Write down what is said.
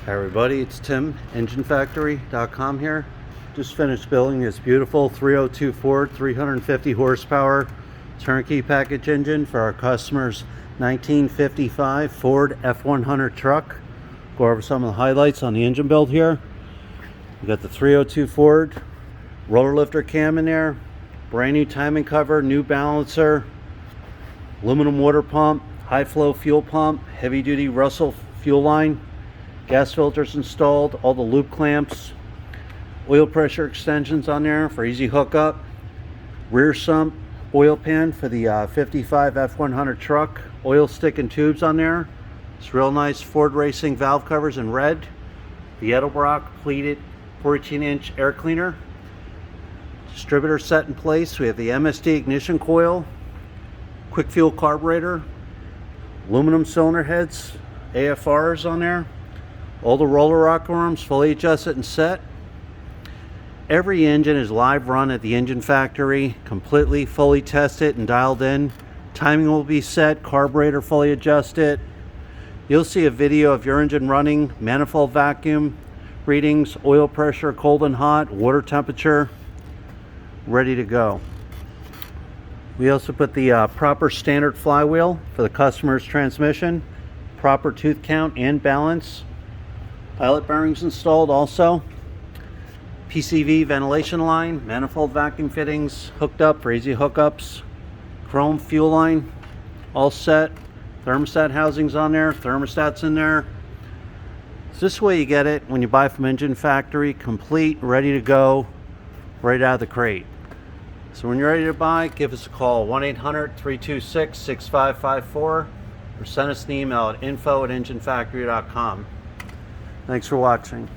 Hi everybody, it's Tim, enginefactory.com here. Just finished building this beautiful 302 Ford 350 horsepower turnkey package engine for our customer's 1955 Ford F100 truck. Go over some of the highlights on the engine build here. We got the 302 Ford roller lifter cam in there, brand new timing cover, new balancer, aluminum water pump, high flow fuel pump, heavy duty Russell fuel line, gas filters installed, all the loop clamps, oil pressure extensions on there for easy hookup, rear sump oil pan for the 55 F100 truck, oil stick and tubes on there. It's real nice Ford Racing valve covers in red, the Edelbrock pleated 14-inch air cleaner, distributor set in place. We have the MSD ignition coil, quick fuel carburetor, aluminum cylinder heads, AFRs on there. All the roller rocker arms fully adjusted and set. Every engine is live run at the engine factory, completely fully tested and dialed in. Timing will be set, carburetor fully adjusted. You'll see a video of your engine running, manifold vacuum readings, oil pressure, cold and hot, water temperature, ready to go. We also put the proper standard flywheel for the customer's transmission, proper tooth count and balance. Pilot bearings installed also. PCV ventilation line, manifold vacuum fittings hooked up for easy hookups. Chrome fuel line all set. Thermostat housings on there, thermostats in there. So this way you get it when you buy from Engine Factory, complete, ready to go, right out of the crate. So when you're ready to buy, give us a call, 1-800-326-6554, or send us an email at info@enginefactory.com. Thanks for watching.